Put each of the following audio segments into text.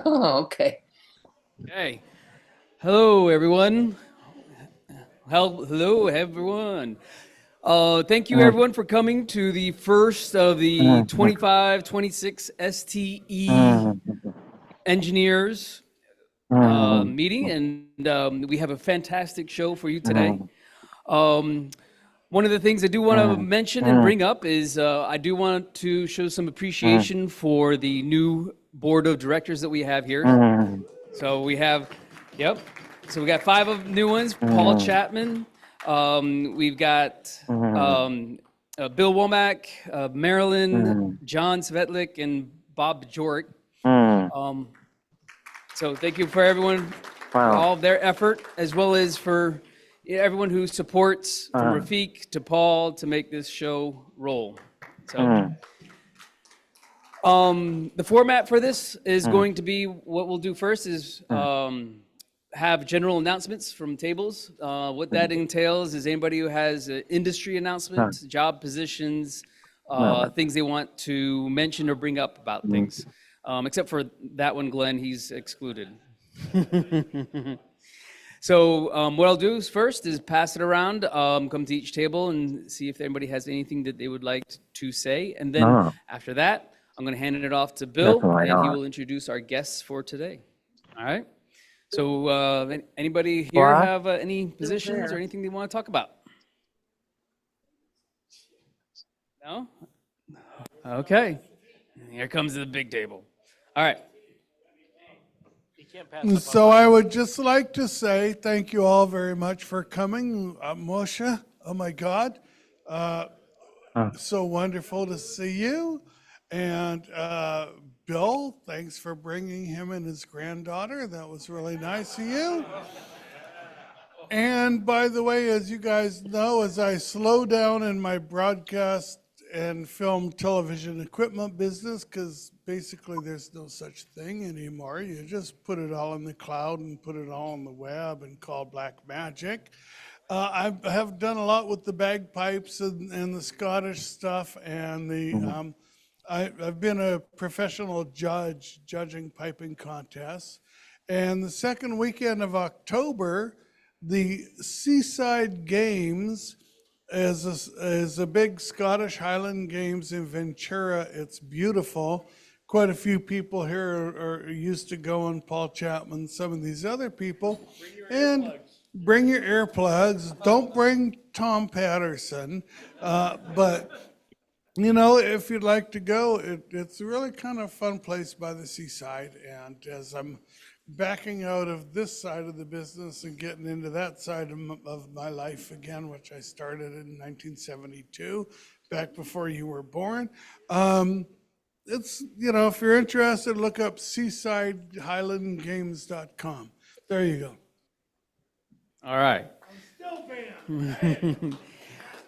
Oh, okay. Okay. Hello, everyone. Hello, everyone. Thank you, everyone, for coming to the first of the 25-26 STE engineers meeting, and we have a fantastic show for you today. Um, One of the things I do want to mention and bring up is I do want to show some appreciation for the new board of directors that we have here. So we have, yep. So we got five of new ones. Paul Chapman. We've got Bill Womack, Marilyn, John Svetlik, and Bob Bajorek. So thank you for everyone for all of their effort, as well as for everyone who supports, from Rafiq to Paul, to make this show roll. So. The format for this is going to be, what we'll do first is have general announcements from tables. What that entails is anybody who has an industry announcement, job positions, things they want to mention or bring up about things. Except for that one, Glenn, he's excluded. So what I'll do is first is pass it around, come to each table and see if anybody has anything that they would like to say. And then after that, I'm going to hand it off to Bill, and he will introduce our guests for today. All right? So anybody here have any positions or anything they want to talk about? No? Okay. Here comes the big table. All right. So I would just like to say thank you all very much for coming. Moshe, oh my God, so wonderful to see you. And Bill, thanks for bringing him and his granddaughter. That was really nice of you. And by the way, as you guys know, as I slow down in my broadcast and film television equipment business, because basically there's no such thing anymore. You just put it all in the cloud and put it all on the web and call black magic. I have done a lot with the bagpipes and the Scottish stuff, and the I've been a professional judge judging piping contests. And the second weekend of October, the Seaside Games is a big Scottish Highland Games in Ventura. It's beautiful. Quite a few people here are used to going, Paul Chapman, some of these other people. Bring your earplugs. Don't bring Tom Patterson. But, you know, if you'd like to go, it's a really kind of fun place by the seaside. And as I'm backing out of this side of the business and getting into that side of my life again, which I started in 1972, back before you were born. It's, you know, if you're interested, look up seasidehighlandgames.com. There you go. All right. I'm still banned.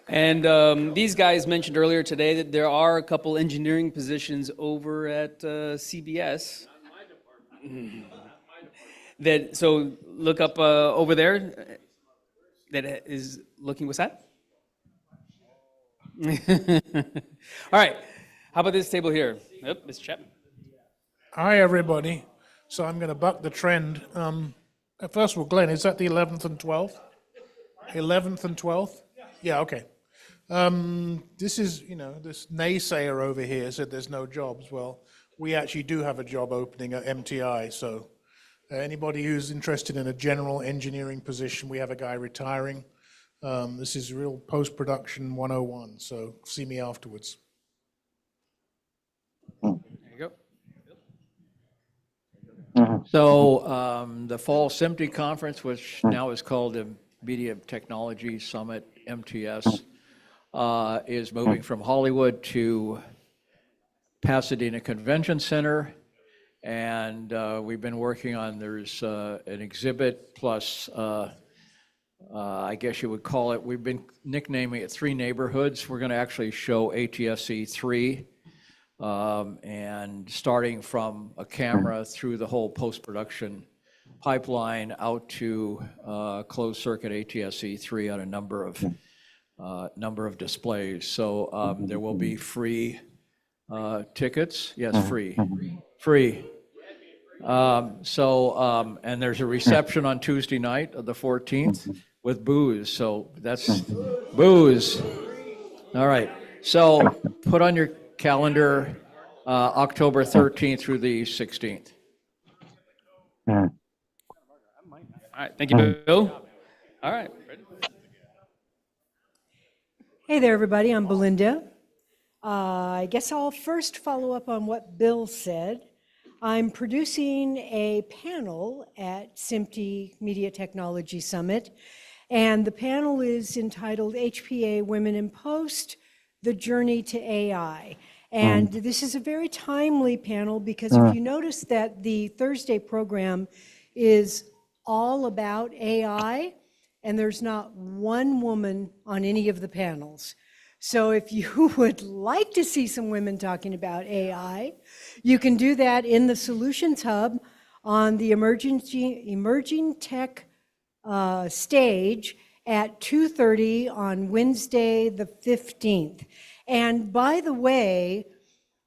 And these guys mentioned earlier today that there are a couple engineering positions over at CBS. That, so look up over there. That is looking, what's that? All right. How about this table here? Yep, Mr. Chapman. Hi, everybody. So I'm going to buck the trend. First of all, Glenn, is that the 11th and 12th? 11th and 12th? Yeah, okay. This is, you know, this naysayer over here said there's no jobs. Well, we actually do have a job opening at MTI. So anybody who's interested in a general engineering position, we have a guy retiring. This is real post-production 101. So see me afterwards. There you go. So the Fall SIMTE Conference, which now is called the Media Technology Summit, MTS, is moving from Hollywood to Pasadena Convention Center. And we've been working on, there's an exhibit plus, I guess you would call it, we've been nicknaming it 3 neighborhoods. We're going to actually show ATSC 3. And starting from a camera through the whole post-production pipeline out to closed circuit ATSC3 on a number of displays. So there will be free tickets. Yes, free. And there's a reception on Tuesday night of the 14th with booze. So that's booze. All right. So put on your calendar October 13th through the 16th. All right. Thank you, Bill. All right. Hey there, everybody. I'm Belinda. I guess I'll first follow up on what Bill said. I'm producing a panel at SMPTE Media Technology Summit, and the panel is entitled HPA Women in Post, The Journey to AI. And this is a very timely panel because if you notice that the Thursday program is all about AI, and there's not one woman on any of the panels. So if you would like to see some women talking about AI, you can do that in the Solutions Hub on the Emerging Tech stage at 2:30 on Wednesday, the 15th. And by the way,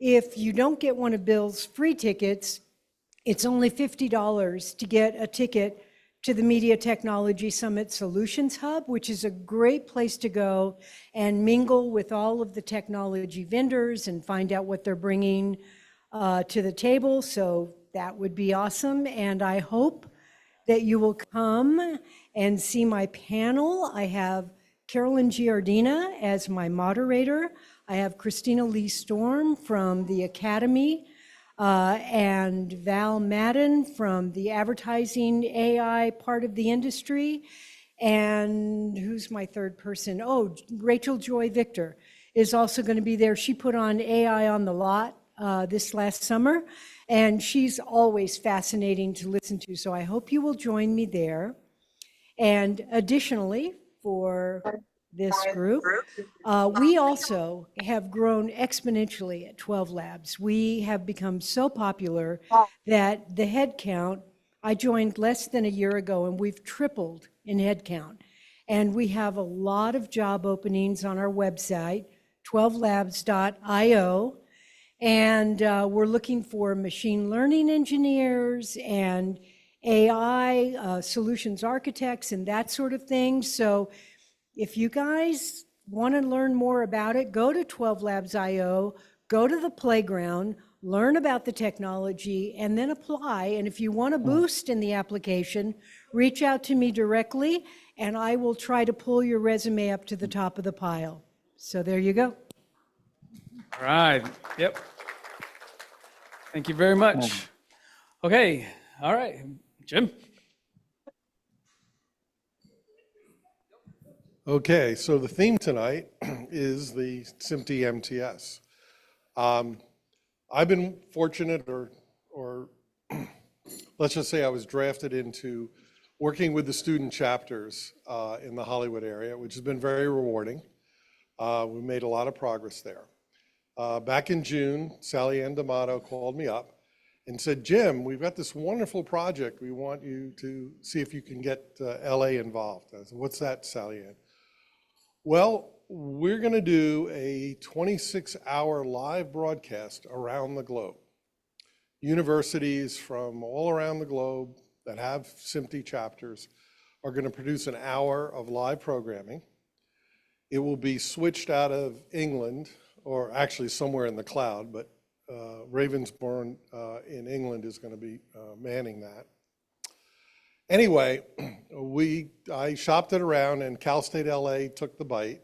if you don't get one of Bill's free tickets, it's only $50 to get a ticket to the Media Technology Summit Solutions Hub, which is a great place to go and mingle with all of the technology vendors and find out what they're bringing to the table. So that would be awesome. And I hope that you will come and see my panel. I have Carolyn Giardina as my moderator. I have Christina Lee Storm from the Academy, and Val Madden from the advertising AI part of the industry. And who's my third person? Oh, Rachel Joy Victor is also going to be there. She put on AI on the Lot this last summer, and she's always fascinating to listen to. So I hope you will join me there. And additionally, for this group, we also have grown exponentially at 12 Labs. We have become so popular that the head count, I joined less than a year ago, and we've tripled in head count. And we have a lot of job openings on our website, 12labs.io. And we're looking for machine learning engineers and AI solutions architects and that sort of thing. So if you guys want to learn more about it, go to 12labs.io, go to the playground, learn about the technology, and then apply. And if you want a boost in the application, reach out to me directly, and I will try to pull your resume up to the top of the pile. So there you go. All right. Yep. Thank you very much. Okay. All right. Jim. Okay, so the theme tonight is the SMPTE MTS. I've been fortunate, or let's just say I was drafted into working with the student chapters in the Hollywood area, which has been very rewarding. We made a lot of progress there. Back in June, Sally Ann D'Amato called me up and said, Jim, we've got this wonderful project. We want you to see if you can get LA involved. I said, what's that, Sally Ann? Well, we're going to do a 26-hour live broadcast around the globe. Universities from all around the globe that have SMPTE chapters are going to produce an hour of live programming. It will be switched out of England, or actually somewhere in the cloud, but Ravensbourne in England is going to be manning that. Anyway, I shopped it around, and Cal State LA took the bite.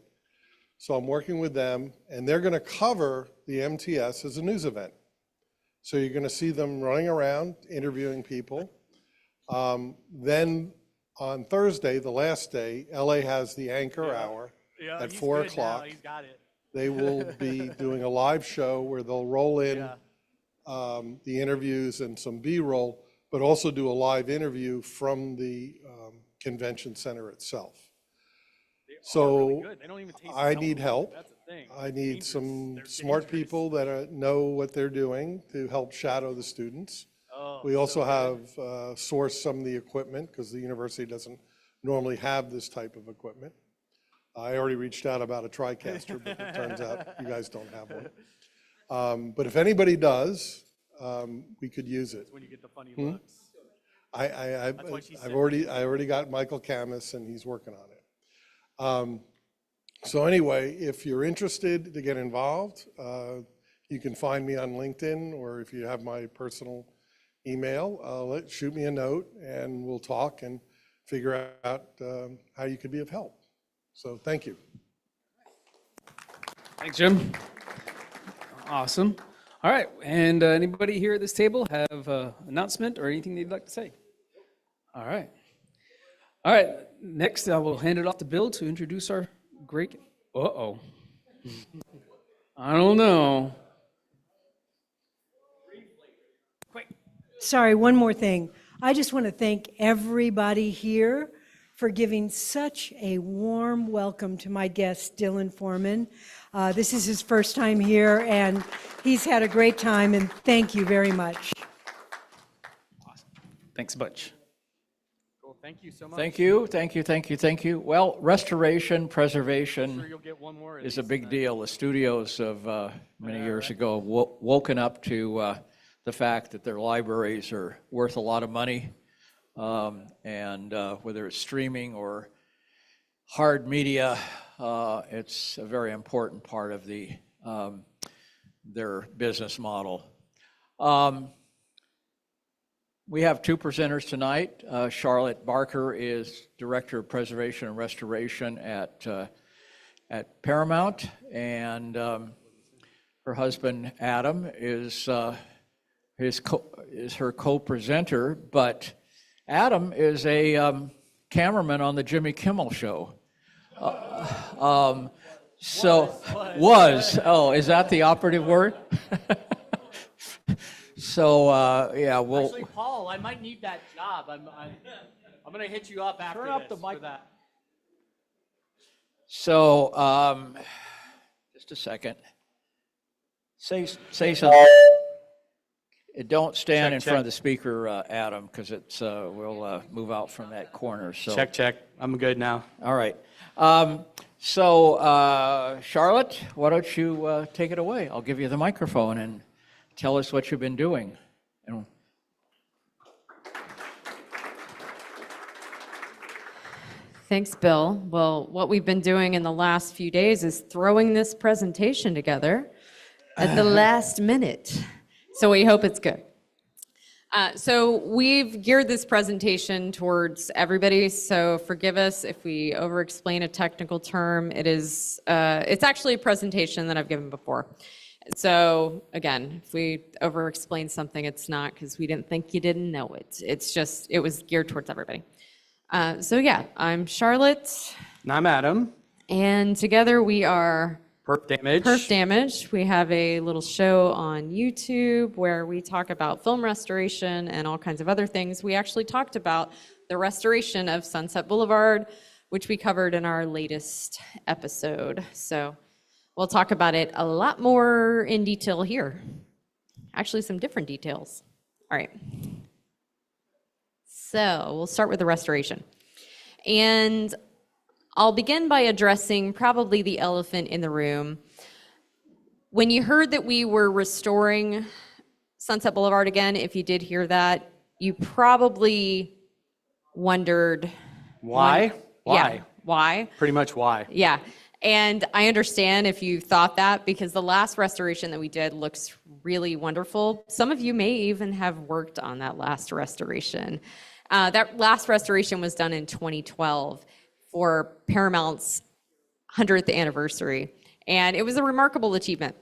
So I'm working with them, and they're going to cover the MTS as a news event. So you're going to see them running around, interviewing people. Then on Thursday, the last day, LA has the anchor hour at 4 o'clock. He's got it. They will be doing a live show where they'll roll in the interviews and some B-roll, but also do a live interview from the convention center itself. So I need help. I need some smart people that know what they're doing to help shadow the students. We also have sourced some of the equipment because the university doesn't normally have this type of equipment. I already reached out about a TriCaster, but it turns out you guys don't have one. But if anybody does, we could use it. When you get the funny looks. I already got Michael Camus, and he's working on it. So anyway, if you're interested to get involved, you can find me on LinkedIn, or if you have my personal email, shoot me a note, and we'll talk and figure out how you could be of help. So thank you. Thanks, Jim. Awesome. All right, and anybody here at this table have an announcement or anything they'd like to say? All right. All right, next I will hand it off to Bill to introduce our great, uh-oh. I don't know. Sorry, one more thing. I just want to thank everybody here for giving such a warm welcome to my guest, Dylan Foreman. This is his first time here, and he's had a great time, and thank you very much. Awesome. Thanks a bunch. Cool, thank you so much. Thank you, thank you, thank you, thank you. Well, restoration, preservation Sure you'll get one more of is a these big tonight. deal. The studios of many years ago woken up to the fact that their libraries are worth a lot of money, and whether it's streaming or hard media, it's a very important part of their business model. We have two presenters tonight. Charlotte Barker is Director of Preservation and Restoration at Paramount, and her husband Adam is her co-presenter, but Adam is a cameraman on the Jimmy Kimmel Show. Oh, is that the operative word? So, yeah, we'll. Actually, Paul, I might need that job. I'm going to hit you up after Turn up this the mic. for that. So, just a second. Say something. Don't stand in front of the speaker, Adam, because we'll move out from that corner. So. Check. I'm good now. All right. Charlotte, why don't you take it away? I'll give you the microphone and tell us what you've been doing. Thanks, Bill. Well, what we've been doing in the last few days is throwing this presentation together at the last minute. So we hope it's good. So we've geared this presentation towards everybody, so forgive us if we over-explain a technical term. It's actually a presentation that I've given before. So again, if we over-explain something, it's not because we didn't think you didn't know it. It's just, it was geared towards everybody. So yeah, I'm Charlotte, And I'm Adam. and together we are Perf Damage. Perf Damage. We have a little show on YouTube where we talk about film restoration and all kinds of other things. We actually talked about the restoration of Sunset Boulevard, which we covered in our latest episode. So we'll talk about it a lot more in detail here. Actually, some different details. All right. So we'll start with the restoration. And I'll begin by addressing probably the elephant in the room. When you heard that we were restoring Sunset Boulevard again, if you did hear that, you probably wondered Why? Yeah, why? Pretty much why. Yeah. And I understand if you thought that, because the last restoration that we did looks really wonderful. Some of you may even have worked on that last restoration. That last restoration was done in 2012 for Paramount's 100th anniversary. And it was a remarkable achievement.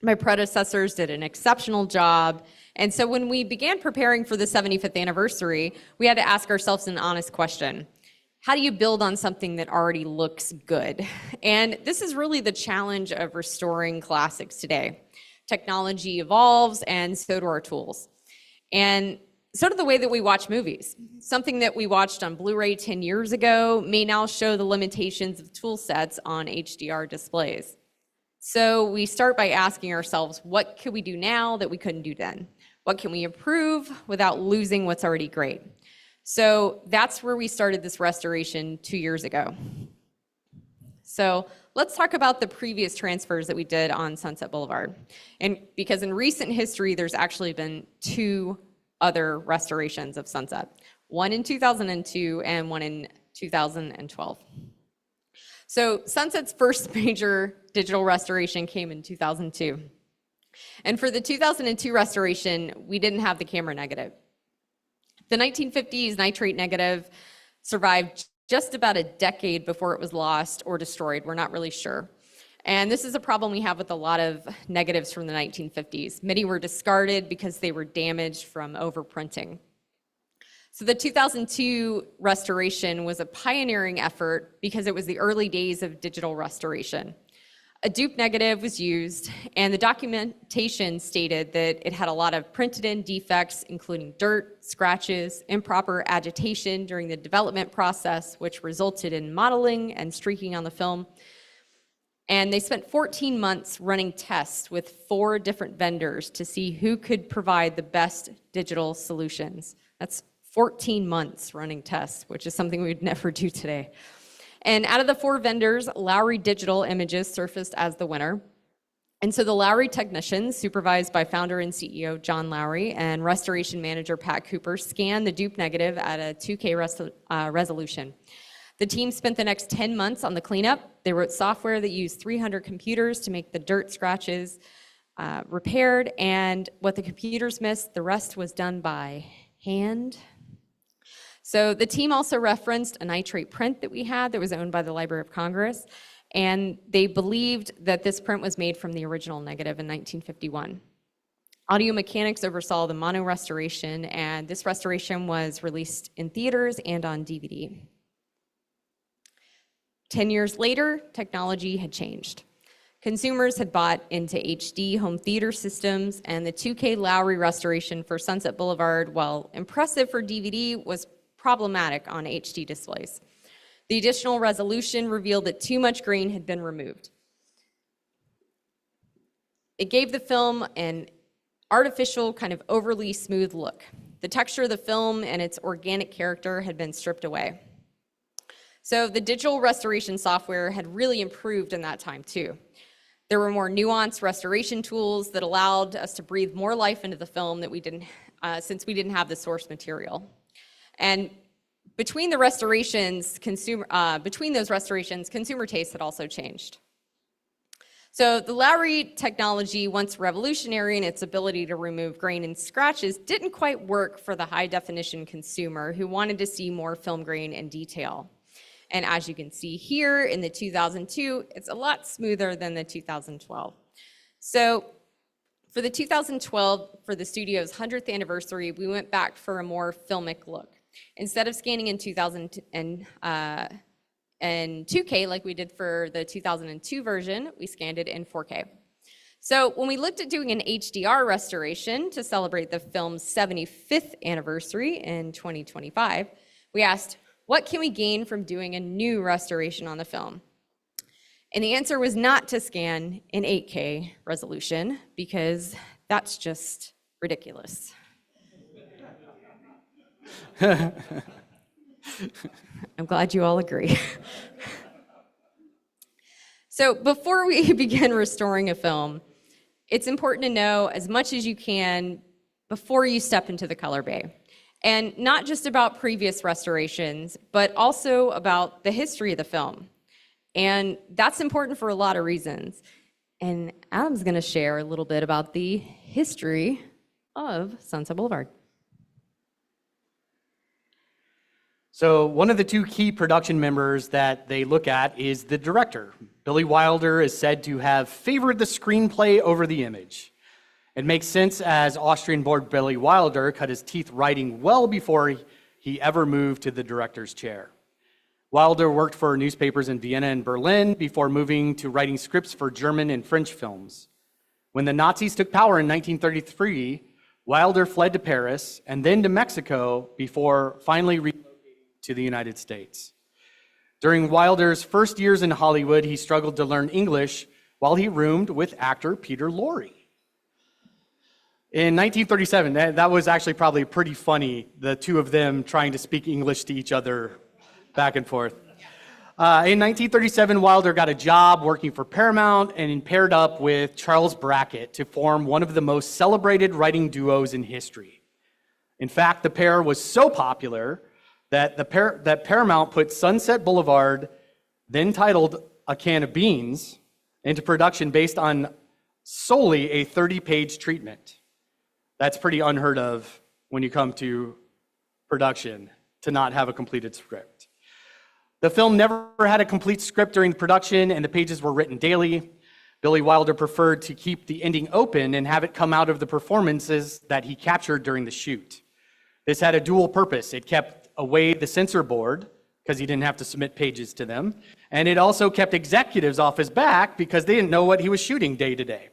My predecessors did an exceptional job. And so when we began preparing for the 75th anniversary, we had to ask ourselves an honest question. How do you build on something that already looks good? And this is really the challenge of restoring classics today. Technology evolves, and so do our tools. And so do the way that we watch movies. Something that we watched on Blu-ray 10 years ago may now show the limitations of tool sets on HDR displays. So we start by asking ourselves, what could we do now that we couldn't do then? What can we improve without losing what's already great? So that's where we started this restoration 2 years ago. So let's talk about the previous transfers that we did on Sunset Boulevard. And because in recent history, there's actually been 2 other restorations of Sunset, one in 2002 and one in 2012. So Sunset's first major digital restoration came in 2002. And for the 2002 restoration, we didn't have the camera negative. The 1950s nitrate negative survived just about a decade before it was lost or destroyed. We're not really sure. And this is a problem we have with a lot of negatives from the 1950s. Many were discarded because they were damaged from overprinting. So the 2002 restoration was a pioneering effort because it was the early days of digital restoration. A dupe negative was used, and the documentation stated that it had a lot of printed-in defects, including dirt, scratches, improper agitation during the development process, which resulted in mottling and streaking on the film. And they spent 14 months running tests with 4 different vendors to see who could provide the best digital solutions. That's 14 months running tests, which is something we'd never do today. And out of the 4 vendors, Lowry Digital Images surfaced as the winner. And so the Lowry technicians, supervised by founder and CEO John Lowry and restoration manager Pat Cooper, scanned the dupe negative at a 2K resolution. The team spent the next 10 months on the cleanup. They wrote software that used 300 computers to make the dirt scratches repaired. And what the computers missed, the rest was done by hand. So the team also referenced a nitrate print that we had that was owned by the Library of Congress, and they believed that this print was made from the original negative in 1951. Audio Mechanics oversaw the mono restoration, and this restoration was released in theaters and on DVD. 10 years later, technology had changed. Consumers had bought into HD home theater systems, and the 2K Lowry restoration for Sunset Boulevard, while impressive for DVD, was problematic on HD displays. The additional resolution revealed that too much grain had been removed. It gave the film an artificial, kind of overly smooth look. The texture of the film and its organic character had been stripped away. So the digital restoration software had really improved in that time too. There were more nuanced restoration tools that allowed us to breathe more life into the film that we didn't, since we didn't have the source material. And between those restorations, consumer tastes had also changed. So the Lowry technology, once revolutionary in its ability to remove grain and scratches, didn't quite work for the high definition consumer who wanted to see more film grain and detail. And as you can see here in the 2002, it's a lot smoother than the 2012. So for the 2012, for the studio's 100th anniversary, we went back for a more filmic look. Instead of scanning in 2K like we did for the 2002 version, we scanned it in 4K. So when we looked at doing an HDR restoration to celebrate the film's 75th anniversary in 2025, we asked, what can we gain from doing a new restoration on the film? And the answer was not to scan in 8K resolution, because that's just ridiculous. I'm glad you all agree. So before we begin restoring a film, it's important to know as much as you can before you step into the color bay. And not just about previous restorations, but also about the history of the film. And that's important for a lot of reasons. And Adam's gonna share a little bit about the history of Sunset Boulevard. So one of the 2 key production members that they look at is the director. Billy Wilder is said to have favored the screenplay over the image. It makes sense, as Austrian-born Billy Wilder cut his teeth writing well before he ever moved to the director's chair. Wilder worked for newspapers in Vienna and Berlin before moving to writing scripts for German and French films. When the Nazis took power in 1933, Wilder fled to Paris and then to Mexico before finally relocating to the United States. During Wilder's first years in Hollywood, he struggled to learn English while he roomed with actor Peter Lorre. In 1937, that was actually probably pretty funny, the 2 of them trying to speak English to each other back and forth. In 1937, Wilder got a job working for Paramount and paired up with Charles Brackett to form one of the most celebrated writing duos in history. In fact, the pair was so popular that Paramount put Sunset Boulevard, then titled A Can of Beans, into production based on solely a 30-page treatment. That's pretty unheard of when you come to production, to not have a completed script. The film never had a complete script during production, and the pages were written daily. Billy Wilder preferred to keep the ending open and have it come out of the performances that he captured during the shoot. This had a dual purpose. It kept away the censor board, because he didn't have to submit pages to them, and it also kept executives off his back because they didn't know what he was shooting day to day.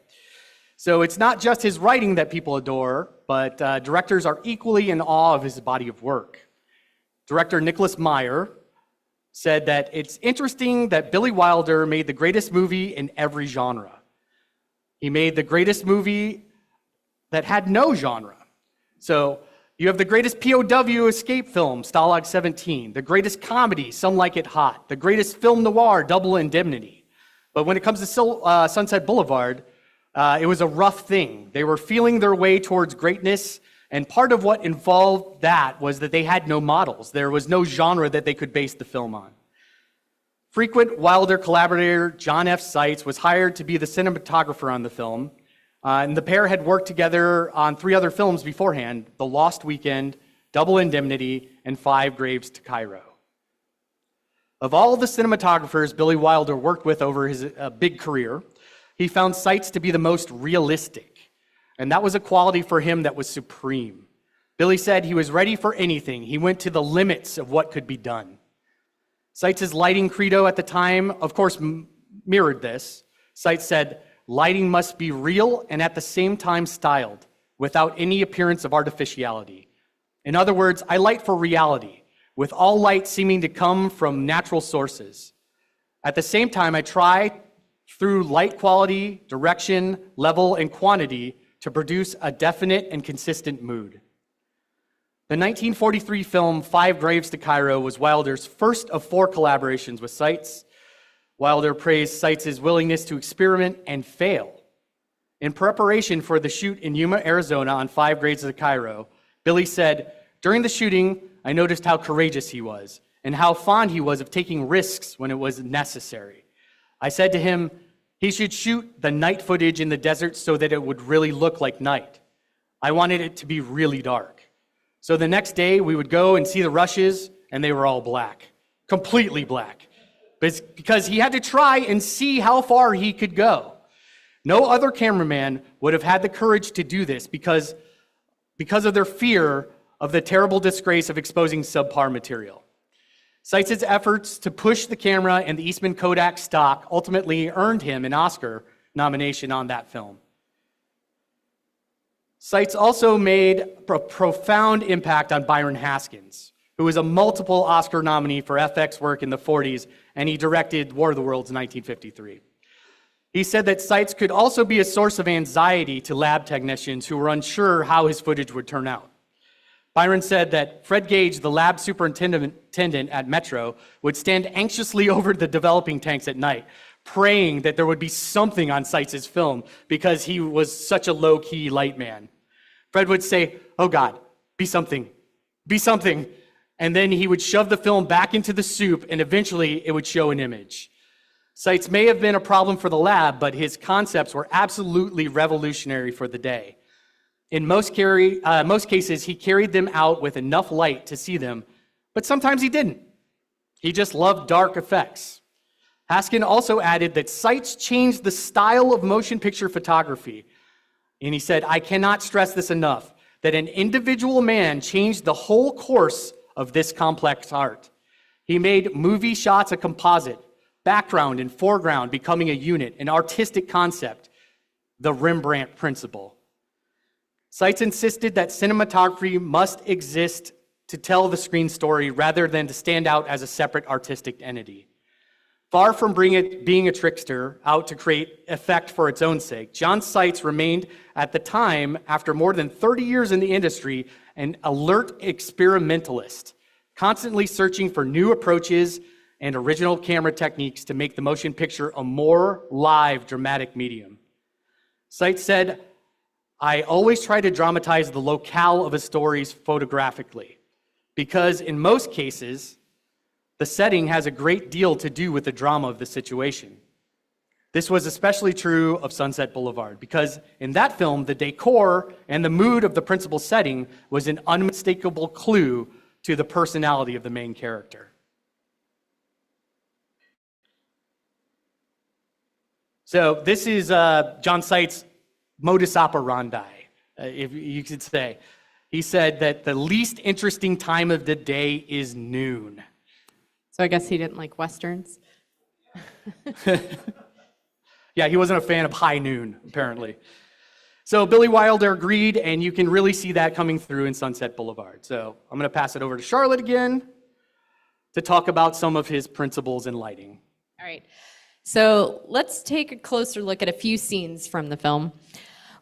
So it's not just his writing that people adore, but directors are equally in awe of his body of work. Director Nicholas Meyer said that it's interesting that Billy Wilder made the greatest movie in every genre. He made the greatest movie that had no genre. So you have the greatest POW escape film, Stalag 17, the greatest comedy, Some Like It Hot, the greatest film noir, Double Indemnity. But when it comes to Sunset Boulevard, it was a rough thing. They were feeling their way towards greatness, and part of what involved that was that they had no models. There was no genre that they could base the film on. Frequent Wilder collaborator John F. Seitz was hired to be the cinematographer on the film, and the pair had worked together on 3 other films beforehand: The Lost Weekend, Double Indemnity, and 5 Graves to Cairo. Of all the cinematographers Billy Wilder worked with over his big career, he found Seitz to be the most realistic. And that was a quality for him that was supreme. Billy said he was ready for anything. He went to the limits of what could be done. Seitz's lighting credo at the time, of course, mirrored this. Seitz said, "Lighting must be real and at the same time styled, without any appearance of artificiality. In other words, I light for reality, with all light seeming to come from natural sources. At the same time, I try, through light quality, direction, level, and quantity, to produce a definite and consistent mood." The 1943 film 5 Graves to Cairo was Wilder's first of 4 collaborations with Seitz. Wilder praised Seitz's willingness to experiment and fail. In preparation for the shoot in Yuma, Arizona on 5 Graves to Cairo, Billy said, "During the shooting, I noticed how courageous he was and how fond he was of taking risks when it was necessary. I said to him, he should shoot the night footage in the desert so that it would really look like night. I wanted it to be really dark. So the next day we would go and see the rushes, and they were all black, completely black, because he had to try and see how far he could go. No other cameraman would have had the courage to do this because of their fear of the terrible disgrace of exposing subpar material. Seitz's efforts to push the camera and the Eastman Kodak stock ultimately earned him an Oscar nomination on that film. Seitz also made a profound impact on Byron Haskins, who was a multiple Oscar nominee for FX work in the 40s, and he directed War of the Worlds in 1953. He said that Seitz could also be a source of anxiety to lab technicians who were unsure how his footage would turn out. Byron said that Fred Gage, the lab superintendent at Metro, would stand anxiously over the developing tanks at night, praying that there would be something on Seitz's film because he was such a low-key light man. Fred would say, "Oh God, be something, be something." And then he would shove the film back into the soup, and eventually it would show an image. Seitz may have been a problem for the lab, but his concepts were absolutely revolutionary for the day. In most cases, he carried them out with enough light to see them, but sometimes he didn't. He just loved dark effects. Haskin also added that Seitz changed the style of motion picture photography. And he said, "I cannot stress this enough, that an individual man changed the whole course of this complex art. He made movie shots a composite, background and foreground becoming a unit, an artistic concept, the Rembrandt principle." Seitz insisted that cinematography must exist to tell the screen story rather than to stand out as a separate artistic entity. Far from being a trickster out to create effect for its own sake, John Seitz remained at the time, after more than 30 years in the industry, an alert experimentalist, constantly searching for new approaches and original camera techniques to make the motion picture a more live, dramatic medium. Seitz said, "I always try to dramatize the locale of a story photographically, because in most cases, the setting has a great deal to do with the drama of the situation. This was especially true of Sunset Boulevard, because in that film, the decor and the mood of the principal setting was an unmistakable clue to the personality of the main character." So this is John Seitz' modus operandi, if you could say. He said that the least interesting time of the day is noon. So I guess he didn't like Westerns. Yeah, he wasn't a fan of high noon, apparently. So Billy Wilder agreed, and you can really see that coming through in Sunset Boulevard. So I'm going to pass it over to Charlotte again to talk about some of his principles in lighting. All right. So let's take a closer look at a few scenes from the film.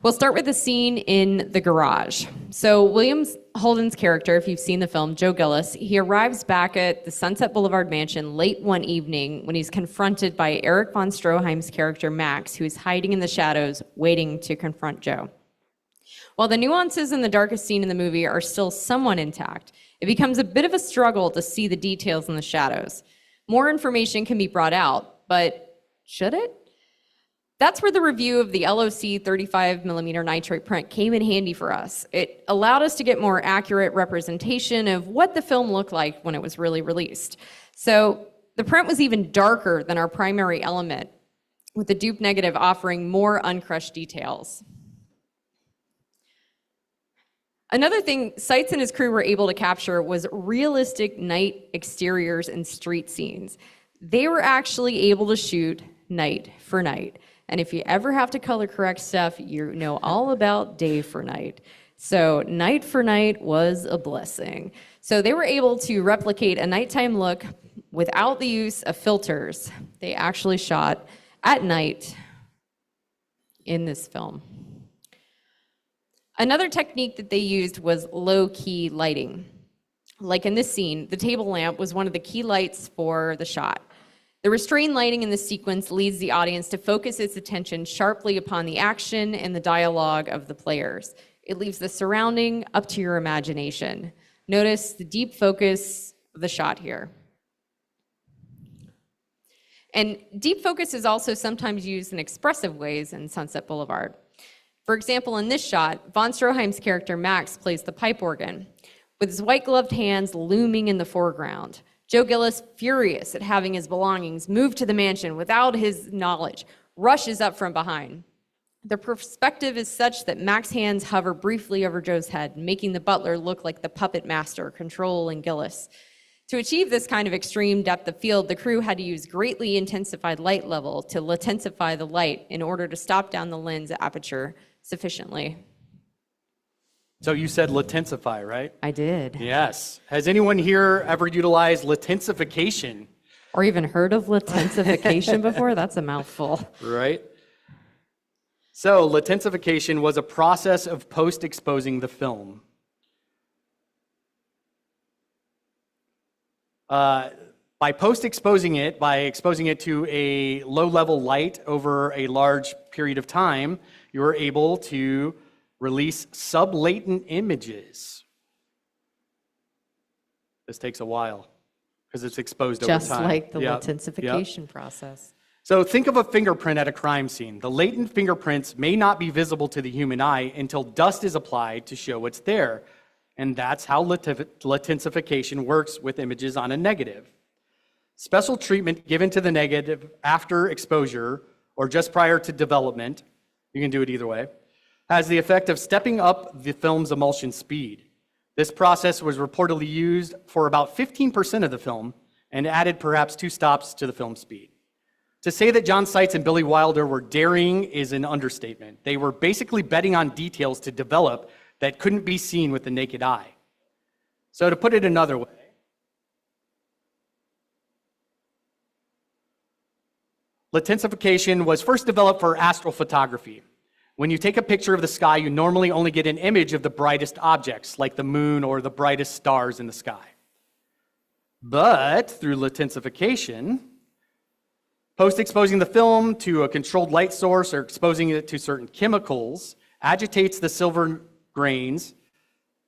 We'll start with the scene in the garage. So William Holden's character, if you've seen the film, Joe Gillis, he arrives back at the Sunset Boulevard mansion late one evening when he's confronted by Erich von Stroheim's character, Max, who is hiding in the shadows, waiting to confront Joe. While the nuances in the darkest scene in the movie are still somewhat intact, it becomes a bit of a struggle to see the details in the shadows. More information can be brought out, but should it? That's where the review of the LOC 35mm nitrate print came in handy for us. It allowed us to get more accurate representation of what the film looked like when it was really released. So the print was even darker than our primary element, with the dupe negative offering more uncrushed details. Another thing Seitz and his crew were able to capture was realistic night exteriors and street scenes. They were actually able to shoot night for night. And if you ever have to color correct stuff, you know all about day for night. So night for night was a blessing. So they were able to replicate a nighttime look without the use of filters. They actually shot at night in this film. Another technique that they used was low-key lighting. Like in this scene, the table lamp was one of the key lights for the shot. The restrained lighting in the sequence leads the audience to focus its attention sharply upon the action and the dialogue of the players. It leaves the surrounding up to your imagination. Notice the deep focus of the shot here. And deep focus is also sometimes used in expressive ways in Sunset Boulevard. For example, in this shot, von Stroheim's character Max plays the pipe organ, with his white-gloved hands looming in the foreground. Joe Gillis, furious at having his belongings moved to the mansion without his knowledge, rushes up from behind. The perspective is such that Max's hands hover briefly over Joe's head, making the butler look like the puppet master controlling Gillis. To achieve this kind of extreme depth of field, the crew had to use greatly intensified light level to latensify the light in order to stop down the lens aperture sufficiently. So you said latensify, right? I did. Yes. Has anyone here ever utilized latensification? Or even heard of latensification before? That's a mouthful. Right. So latensification was a process of post-exposing the film. By exposing it to a low-level light over a large period of time, you were able to release sub-latent images. This takes a while because it's exposed over time. Just like the Yep. latensification process. So think of a fingerprint at a crime scene. The latent fingerprints may not be visible to the human eye until dust is applied to show it's there. And that's how latensification works with images on a negative. Special treatment given to the negative after exposure or just prior to development, you can do it either way, has the effect of stepping up the film's emulsion speed. This process was reportedly used for about 15% of the film and added perhaps 2 stops to the film speed. To say that John Seitz and Billy Wilder were daring is an understatement. They were basically betting on details to develop that couldn't be seen with the naked eye. So to put it another way, latensification was first developed for astrophotography. When you take a picture of the sky, you normally only get an image of the brightest objects, like the moon or the brightest stars in the sky. But through latensification, post-exposing the film to a controlled light source or exposing it to certain chemicals agitates the silver grains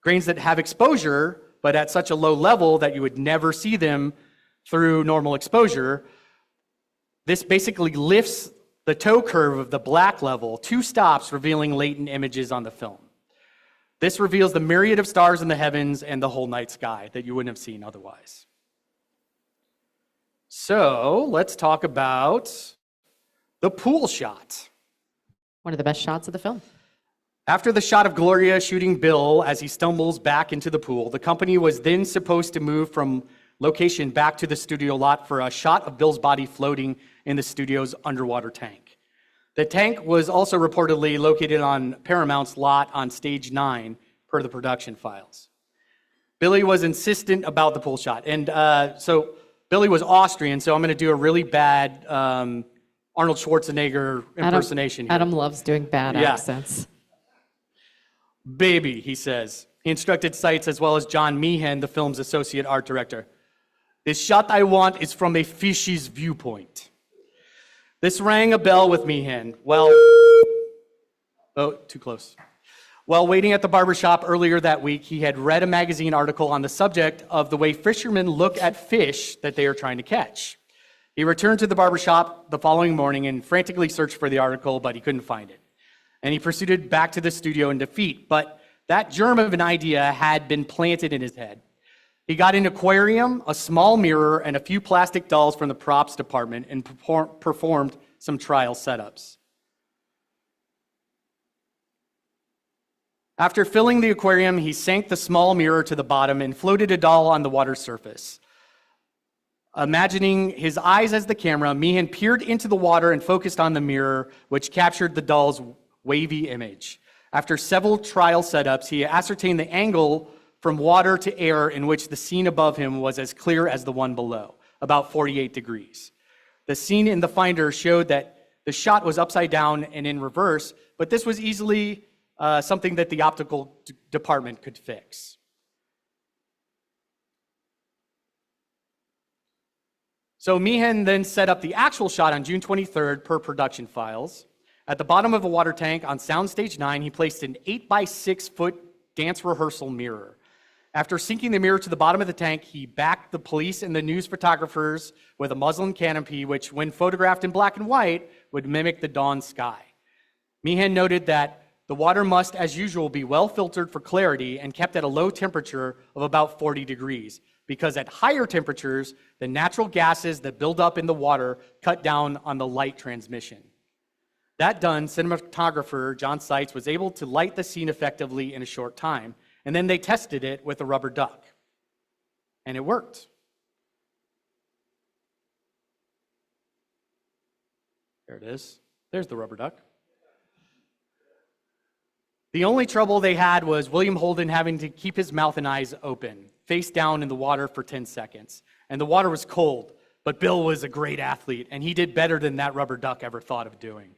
that have exposure, but at such a low level that you would never see them through normal exposure. This basically lifts the toe curve of the black level 2 stops, revealing latent images on the film. This reveals the myriad of stars in the heavens and the whole night sky that you wouldn't have seen otherwise. So let's talk about the pool shot. One of the best shots of the film. After the shot of Gloria shooting Bill as he stumbles back into the pool, the company was then supposed to move from location back to the studio lot for a shot of Bill's body floating in the studio's underwater tank. The tank was also reportedly located on Paramount's lot on stage 9 per the production files. Billy was insistent about the pool shot. And so Billy was Austrian, so I'm going to do a really bad Arnold Schwarzenegger impersonation here. Adam loves doing bad accents. Baby, he says. He instructed Seitz as well as John Meehan, the film's associate art director. This shot I want is from a fish's viewpoint. This rang a bell with Meehan. Too close. While waiting at the barbershop earlier that week, he had read a magazine article on the subject of the way fishermen look at fish that they are trying to catch. He returned to the barbershop the following morning and frantically searched for the article, but he couldn't find it. And he proceeded back to the studio in defeat, but that germ of an idea had been planted in his head. He got an aquarium, a small mirror, and a few plastic dolls from the props department and performed some trial setups. After filling the aquarium, he sank the small mirror to the bottom and floated a doll on the water surface. Imagining his eyes as the camera, Meehan peered into the water and focused on the mirror, which captured the doll's wavy image. After several trial setups, he ascertained the angle from water to air in which the scene above him was as clear as the one below, about 48 degrees. The scene in the Finder showed that the shot was upside down and in reverse, but this was easily something that the optical department could fix. So Meehan then set up the actual shot on June 23rd per production files. At the bottom of a water tank on Soundstage 9, he placed an 8-by-6-foot dance rehearsal mirror. After sinking the mirror to the bottom of the tank, he backed the police and the news photographers with a muslin canopy, which, when photographed in black and white, would mimic the dawn sky. Meehan noted that the water must, as usual, be well filtered for clarity and kept at a low temperature of about 40 degrees, because at higher temperatures, the natural gases that build up in the water cut down on the light transmission. That done, cinematographer John Seitz was able to light the scene effectively in a short time, and then they tested it with a rubber duck. And it worked. There it is. There's the rubber duck. The only trouble they had was William Holden having to keep his mouth and eyes open, face down in the water for 10 seconds. And the water was cold, but Bill was a great athlete, and he did better than that rubber duck ever thought of doing.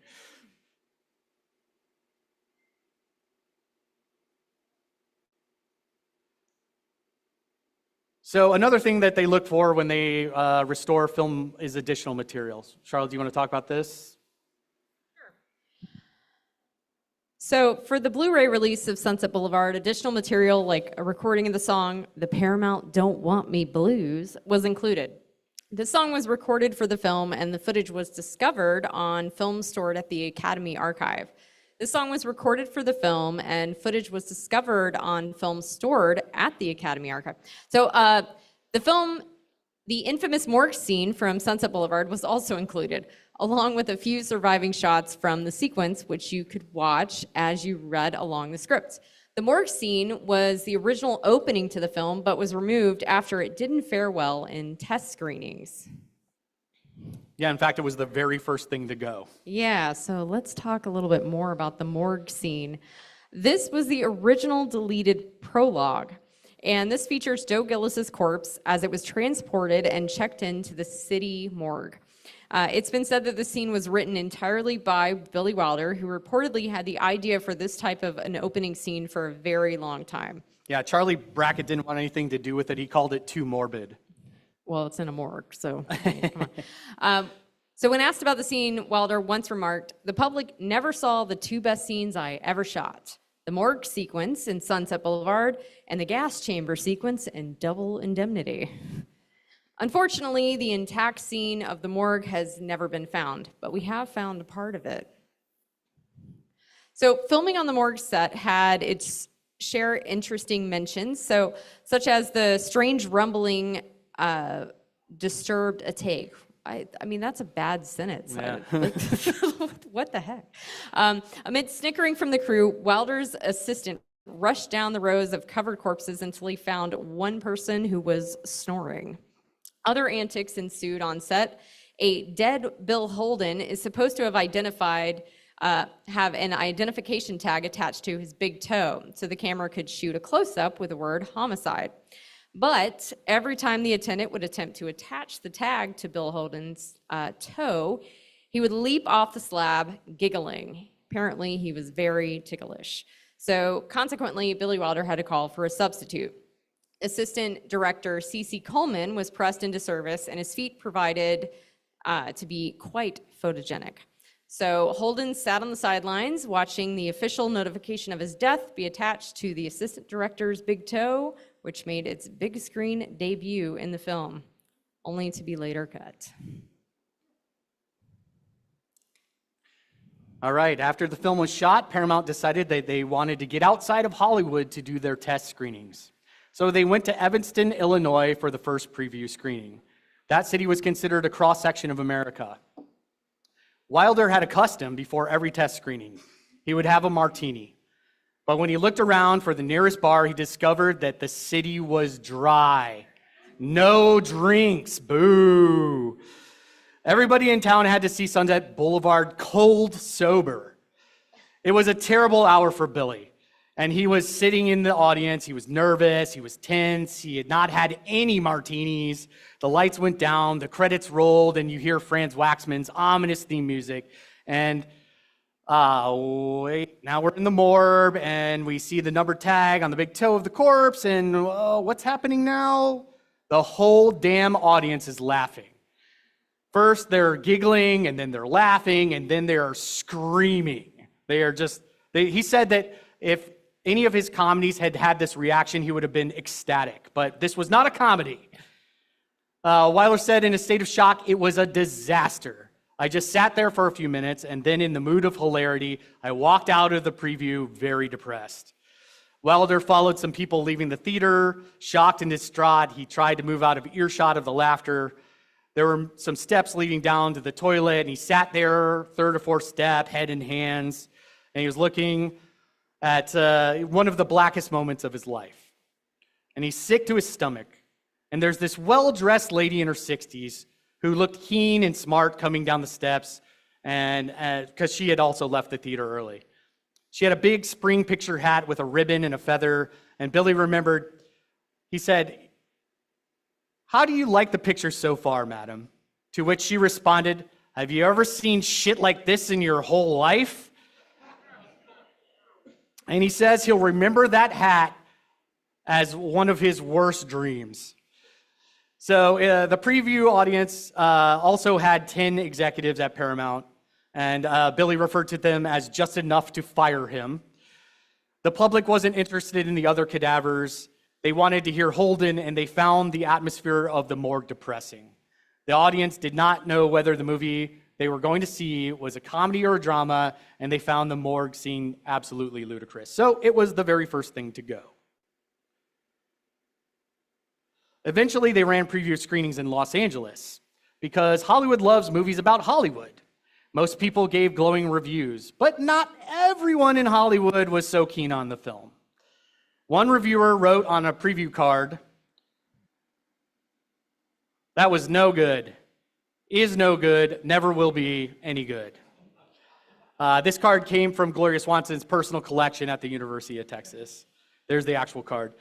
So another thing that they look for when they restore film is additional materials. Charlotte, do you want to talk about this? So for the Blu-ray release of Sunset Boulevard, additional material like a recording of the song "The Paramount Don't Want Me Blues" was included. This song was recorded for the film, and the footage was discovered on film stored at the Academy Archive. This song was recorded for the film, and footage was discovered on film stored at the Academy Archive. So the infamous morgue scene from Sunset Boulevard was also included, along with a few surviving shots from the sequence, which you could watch as you read along the script. The morgue scene was the original opening to the film, but was removed after it didn't fare well in test screenings. Yeah, in fact, it was the very first thing to go. Yeah, so let's talk a little bit more about the morgue scene. This was the original deleted prologue, and this features Joe Gillis's corpse as it was transported and checked into the city morgue. It's been said that the scene was written entirely by Billy Wilder, who reportedly had the idea for this type of an opening scene for a very long time. Yeah, Charlie Brackett didn't want anything to do with it. He called it too morbid. Well, it's in a morgue, so I mean, come on. So when asked about the scene, Wilder once remarked, "The public never saw the two best scenes I ever shot. The morgue sequence in Sunset Boulevard and the gas chamber sequence in Double Indemnity." Unfortunately, the intact scene of the morgue has never been found, but we have found a part of it. So filming on the morgue set had its share interesting mentions, such as the strange rumbling disturbed a take. I mean, that's a bad sentence. Yeah. What the heck? Amid snickering from the crew, Wilder's assistant rushed down the rows of covered corpses until he found one person who was snoring. Other antics ensued on set. A dead Bill Holden is supposed to have have an identification tag attached to his big toe, so the camera could shoot a close-up with the word homicide. But every time the attendant would attempt to attach the tag to Bill Holden's toe, he would leap off the slab, giggling. Apparently, he was very ticklish. So consequently, Billy Wilder had to call for a substitute. Assistant director C.C. Coleman was pressed into service, and his feet proved to be quite photogenic. So Holden sat on the sidelines, watching the official notification of his death be attached to the assistant director's big toe, which made its big screen debut in the film, only to be later cut. All right, after the film was shot, Paramount decided that they wanted to get outside of Hollywood to do their test screenings. So they went to Evanston, Illinois for the first preview screening. That city was considered a cross-section of America. Wilder had a custom before every test screening. He would have a martini. But when he looked around for the nearest bar, he discovered that the city was dry. No drinks, boo. Everybody in town had to see Sunset Boulevard cold sober. It was a terrible hour for Billy. And he was sitting in the audience. He was nervous. He was tense. He had not had any martinis. The lights went down. The credits rolled. And you hear Franz Waxman's ominous theme music. And wait, now we're in the morgue. And we see the number tag on the big toe of the corpse. And what's happening now? The whole damn audience is laughing. First, they're giggling. And then they're laughing. And then they're screaming. They are just, he said that if any of his comedies had had this reaction, he would have been ecstatic. But this was not a comedy. Wilder said in a state of shock, "It was a disaster. I just sat there for a few minutes, and then in the mood of hilarity, I walked out of the preview very depressed." Wilder followed some people leaving the theater, shocked and distraught. He tried to move out of earshot of the laughter. There were some steps leading down to the toilet, and he sat there, third or fourth step, head in hands, and he was looking at one of the blackest moments of his life. And he's sick to his stomach. And there's this well-dressed lady in her 60s who looked keen and smart coming down the steps, and because she had also left the theater early. She had a big spring picture hat with a ribbon and a feather, and Billy remembered, he said, "How do you like the picture so far, madam?" To which she responded, "Have you ever seen shit like this in your whole life?" And he says he'll remember that hat as one of his worst dreams. So the preview audience also had 10 executives at Paramount, and Billy referred to them as just enough to fire him. The public wasn't interested in the other cadavers. They wanted to hear Holden, and they found the atmosphere of the morgue depressing. The audience did not know whether the movie they were going to see was a comedy or a drama, and they found the morgue scene absolutely ludicrous. So it was the very first thing to go. Eventually, they ran preview screenings in Los Angeles because Hollywood loves movies about Hollywood. Most people gave glowing reviews, but not everyone in Hollywood was so keen on the film. One reviewer wrote on a preview card, "That was no good, is no good, never will be any good." This card came from Gloria Swanson's personal collection at the University of Texas. There's the actual card.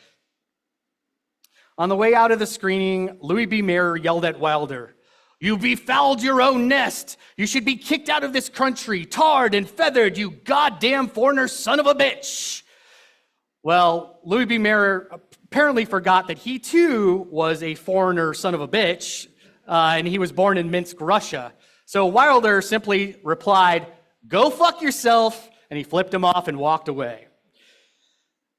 On the way out of the screening, Louis B. Mayer yelled at Wilder, "You befouled your own nest. You should be kicked out of this country, tarred and feathered, you goddamn foreigner son of a bitch." Well, Louis B. Mayer apparently forgot that he too was a foreigner son of a bitch, and he was born in Minsk, Russia. So Wilder simply replied, "Go fuck yourself," and he flipped him off and walked away.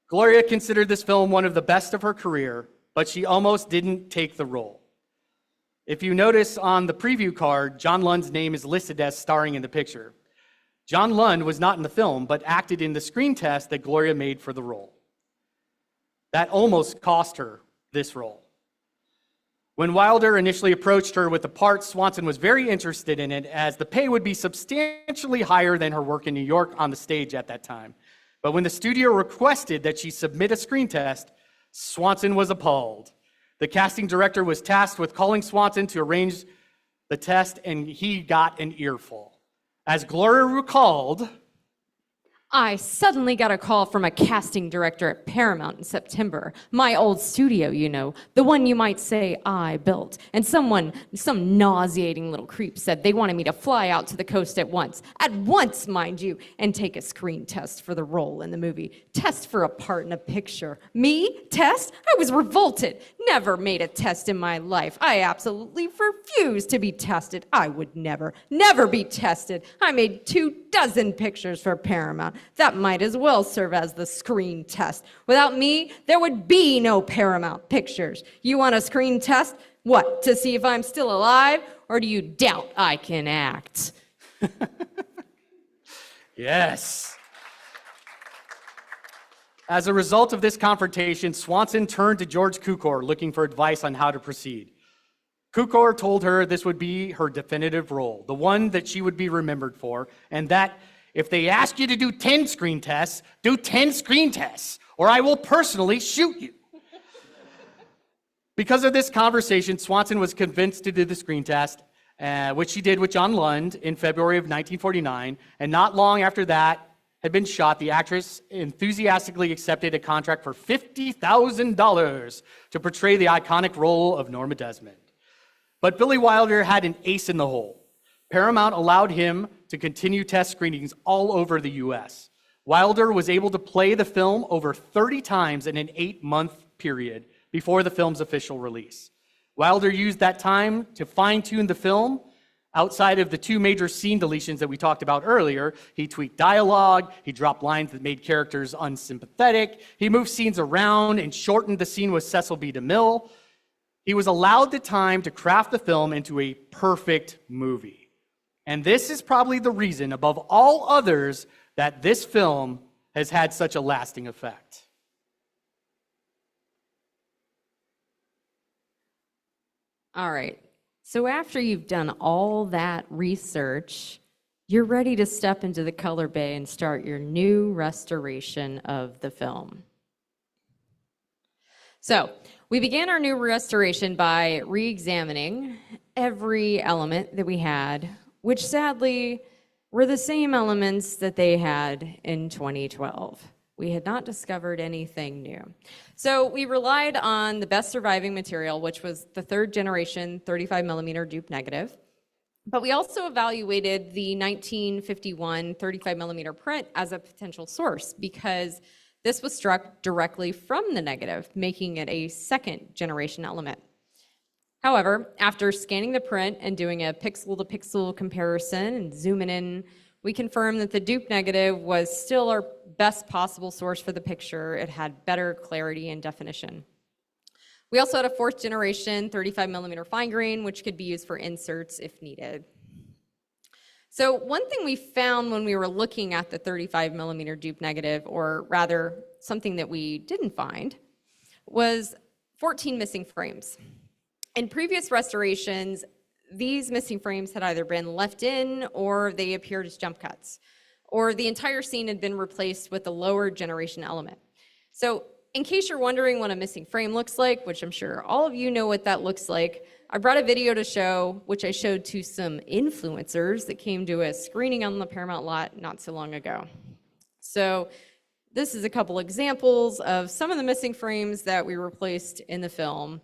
Gloria considered this film one of the best of her career, but she almost didn't take the role. If you notice on the preview card, John Lund's name is listed as starring in the picture. John Lund was not in the film, but acted in the screen test that Gloria made for the role. That almost cost her this role. When Wilder initially approached her with the part, Swanson was very interested in it, as the pay would be substantially higher than her work in New York on the stage at that time. But when the studio requested that she submit a screen test, Swanson was appalled. The casting director was tasked with calling Swanson to arrange the test, and he got an earful. As Gloria recalled, I suddenly got a call from a casting director at Paramount in September. My old studio, you know, the one you might say I built. And some nauseating little creep said they wanted me to fly out to the coast at once, mind you, and take a screen test for the role in the movie. Test for a part in a picture. Me? Test? I was revolted. Never made a test in my life. I absolutely refused to be tested. I would never be tested. I made 24 pictures for Paramount. That might as well serve as the screen test. Without me, there would be no Paramount pictures. You want a screen test? What, to see if I'm still alive? Or do you doubt I can act? yes. As a result of this confrontation, Swanson turned to George Cukor looking for advice on how to proceed. Cukor told her this would be her definitive role, the one that she would be remembered for, and that if they ask you to do 10 screen tests, do 10 screen tests, or I will personally shoot you. Because of this conversation, Swanson was convinced to do the screen test, which she did with John Lund in February of 1949, and not long after that had been shot, the actress enthusiastically accepted a contract for $50,000 to portray the iconic role of Norma Desmond. But Billy Wilder had an ace in the hole. Paramount allowed him to continue test screenings all over the US. Wilder was able to play the film over 30 times in an 8-month period before the film's official release. Wilder used that time to fine-tune the film. Outside of the 2 major scene deletions that we talked about earlier, he tweaked dialogue, he dropped lines that made characters unsympathetic, he moved scenes around and shortened the scene with Cecil B. DeMille. He was allowed the time to craft the film into a perfect movie. And this is probably the reason, above all others, that this film has had such a lasting effect. All right. So after you've done all that research, you're ready to step into the color bay and start your new restoration of the film. So we began our new restoration by re-examining every element that we had, which sadly were the same elements that they had in 2012. We had not discovered anything new. So we relied on the best surviving material, which was the 3rd generation 35mm dupe negative. But we also evaluated the 1951 35mm print as a potential source because this was struck directly from the negative, making it a 2nd generation element. However, after scanning the print and doing a pixel-to-pixel comparison and zooming in, we confirmed that the dupe negative was still our best possible source for the picture. It had better clarity and definition. We also had a 4th generation 35mm fine grain, which could be used for inserts if needed. So one thing we found when we were looking at the 35mm dupe negative, or rather something that we didn't find, was 14 missing frames. In previous restorations, these missing frames had either been left in or they appeared as jump cuts, or the entire scene had been replaced with a lower generation element. So in case you're wondering what a missing frame looks like, which I'm sure all of you know what that looks like, I brought a video to show, which I showed to some influencers that came to a screening on the Paramount lot not so long ago. So this is a couple examples of some of the missing frames that we replaced in the film.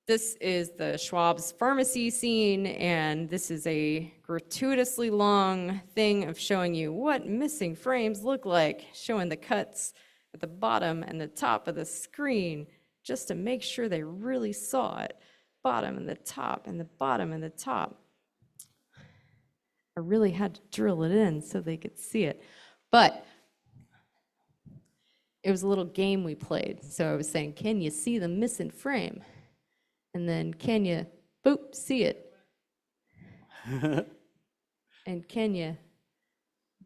This is the Schwab's pharmacy scene, and this is a gratuitously long thing of showing you what missing frames look like, showing the cuts at the bottom and the top of the screen just to make sure they really saw it. Bottom and the top and the bottom and the top. I really had to drill it in so they could see it. But it was a little game we played. So I was saying, can you see the missing frame? And then can you, boop, see it? And can you,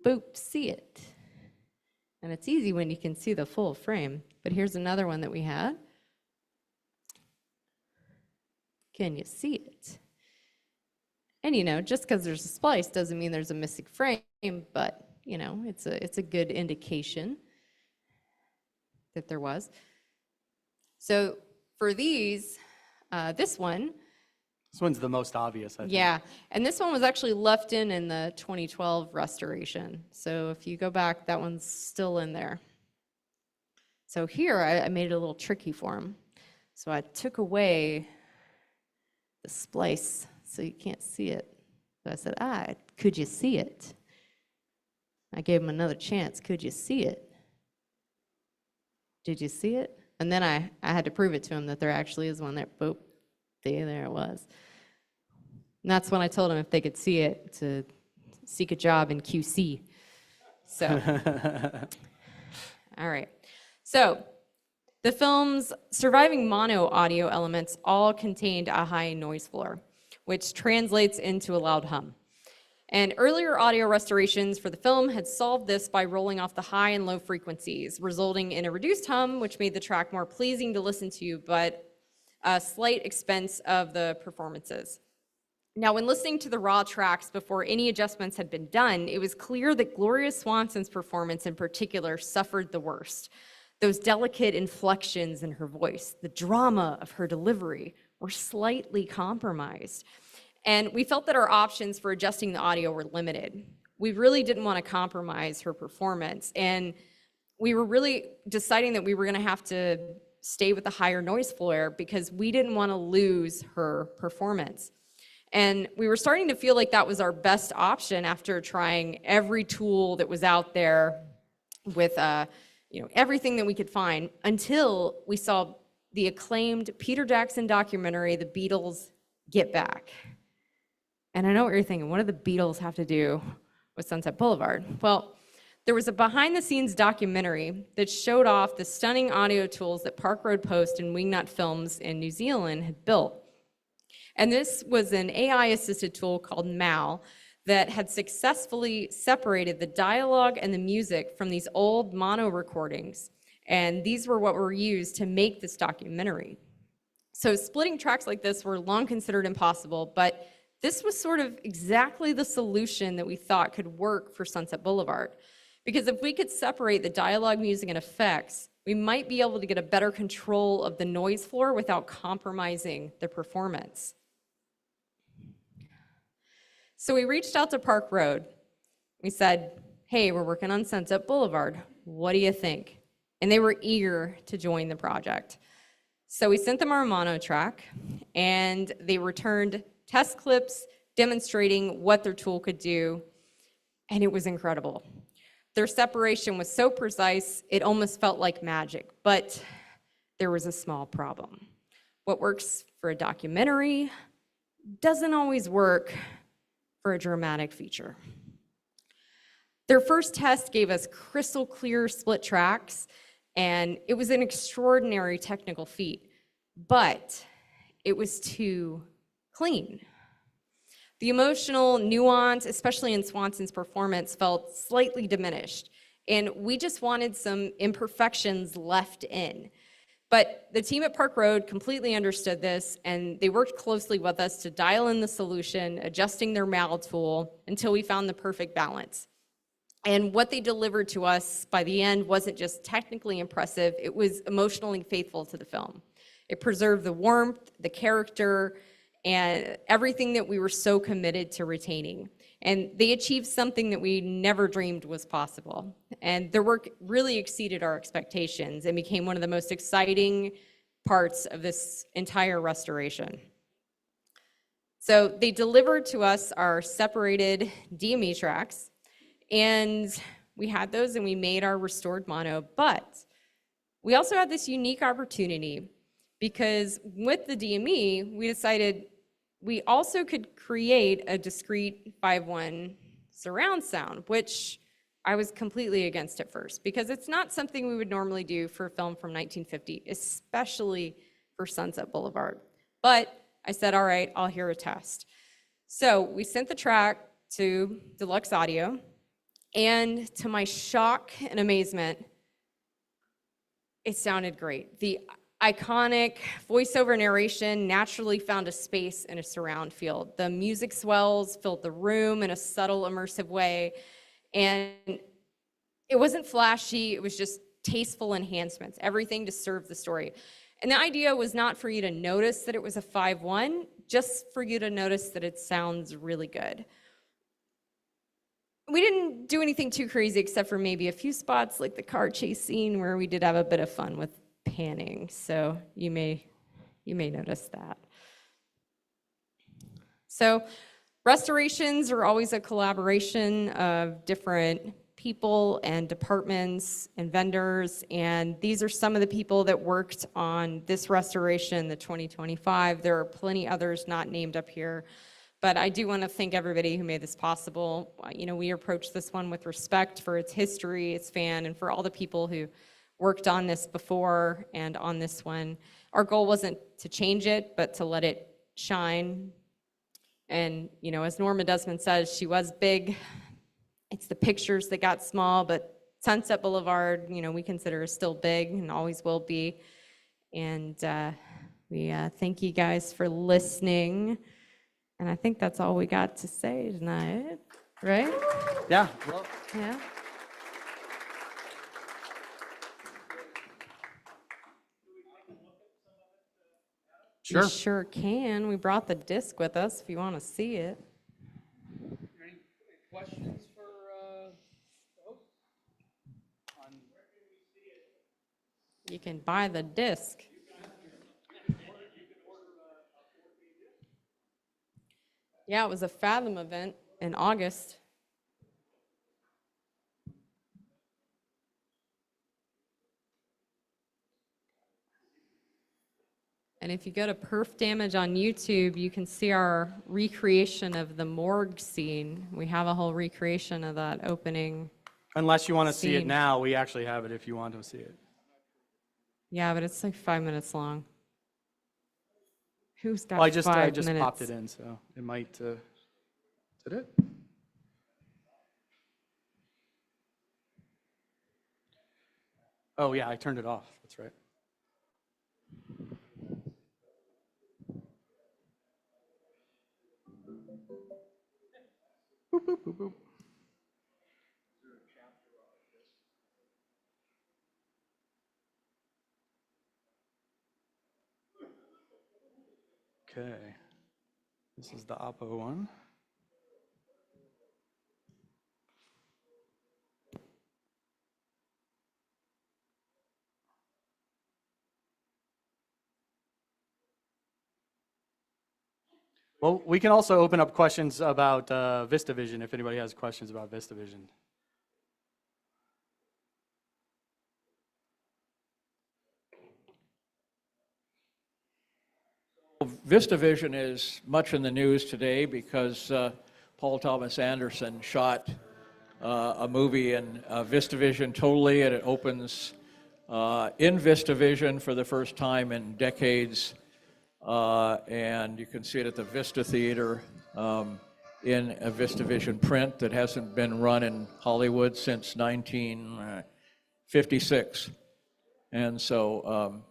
boop, see it? And it's easy when you can see the full frame. But here's another one that we had. Can you see it? And you know, just because there's a splice doesn't mean there's a missing frame, but you know, it's a good indication that there was. So for these, this one's the most obvious, I think. yeah, and this one was actually left in the 2012 restoration. So if you go back, that one's still in there. So here I made it a little tricky for him. So I took away the splice so you can't see it. So I said, could you see it? I gave him another chance. Could you see it? Did you see it? And then I had to prove it to him that there actually is one there. Boop. There it was. And that's when I told him if they could see it, to seek a job in QC. So, all right. So, the film's surviving mono audio elements all contained a high noise floor, which translates into a loud hum. And earlier audio restorations for the film had solved this by rolling off the high and low frequencies, resulting in a reduced hum, which made the track more pleasing to listen to, but a slight expense of the performances. Now, when listening to the raw tracks before any adjustments had been done, it was clear that Gloria Swanson's performance in particular suffered the worst. Those delicate inflections in her voice, the drama of her delivery were slightly compromised. And we felt that our options for adjusting the audio were limited. We really didn't want to compromise her performance. And we were really deciding that we were going to have to stay with the higher noise floor because we didn't want to lose her performance. And we were starting to feel like that was our best option after trying every tool that was out there with everything that we could find, until we saw the acclaimed Peter Jackson documentary, The Beatles Get Back. And I know what you're thinking, what did the Beatles have to do with Sunset Boulevard? Well, there was a behind-the-scenes documentary that showed off the stunning audio tools that Park Road Post and Wingnut Films in New Zealand had built. And this was an AI-assisted tool called Mal that had successfully separated the dialogue and the music from these old mono recordings. And these were what were used to make this documentary. So splitting tracks like this were long considered impossible, but this was sort of exactly the solution that we thought could work for Sunset Boulevard. Because if we could separate the dialogue, music, and effects, we might be able to get a better control of the noise floor without compromising the performance. So we reached out to Park Road. We said, hey, we're working on Sunset Boulevard. What do you think? And they were eager to join the project. So we sent them our mono track, and they returned test clips demonstrating what their tool could do, and it was incredible. Their separation was so precise, it almost felt like magic, but there was a small problem. What works for a documentary doesn't always work for a dramatic feature. Their first test gave us crystal clear split tracks, and it was an extraordinary technical feat, but it was too clean. The emotional nuance, especially in Swanson's performance, felt slightly diminished, and we just wanted some imperfections left in. But the team at Park Road completely understood this, and they worked closely with us to dial in the solution, adjusting their Mal tool until we found the perfect balance. And what they delivered to us by the end wasn't just technically impressive, it was emotionally faithful to the film. It preserved the warmth, the character, and everything that we were so committed to retaining. And they achieved something that we never dreamed was possible. And their work really exceeded our expectations and became one of the most exciting parts of this entire restoration. So they delivered to us our separated DME tracks, and we had those and we made our restored mono, but We also had this unique opportunity because with the DME, we decided we also could create a discrete 5.1 surround sound, which I was completely against at first because it's not something we would normally do for a film from 1950, especially for Sunset Boulevard. But I said, all right, I'll hear a test. So we sent the track to Deluxe Audio, and to my shock and amazement, it sounded great. The iconic voiceover narration naturally found a space in a surround field. The music swells filled the room in a subtle, immersive way, and it wasn't flashy, it was just tasteful enhancements, everything to serve the story. And the idea was not for you to notice that it was a 5.1, just for you to notice that it sounds really good. We didn't do anything too crazy except for maybe a few spots like the car chase scene where we did have a bit of fun with panning, so you may notice that. So restorations are always a collaboration of different people and departments and vendors, and these are some of the people that worked on this restoration, the 2025. There are plenty others not named up here, but I do want to thank everybody who made this possible. You know, we approached this one with respect for its history, its fan, and for all the people who worked on this before and on this one. Our goal wasn't to change it, but to let it shine. And, you know, as Norma Desmond says, she was big. It's the pictures that got small, but Sunset Boulevard, you know, we consider is still big and always will be. And we thank you guys for listening. And I think that's all we got to say tonight, right? Yeah. Well, Yeah. sure. You sure can. We brought the disc with us if you want to see it. Any questions for folks? You can buy the disc. Yeah, it was a Fathom event in August. And if you go to Perf Damage on YouTube, you can see our recreation of the morgue scene. We have a whole recreation of that opening. Unless you want to see it Scene. now, we actually have it if you want to see it. Yeah, but it's like 5 minutes long. Who's got Well, I 5 just minutes? popped it in, so it might. Is that it? Oh yeah, I turned it off. That's right. Boop, boop, boop, boop. Okay, this is the Oppo one. Well, we can also open up questions about VistaVision if anybody has questions about VistaVision. VistaVision is much in the news today because Paul Thomas Anderson shot a movie in VistaVision totally, and it opens in VistaVision for the first time in decades. And you can see it at the Vista Theater in a VistaVision print that hasn't been run in Hollywood since 1956. And so,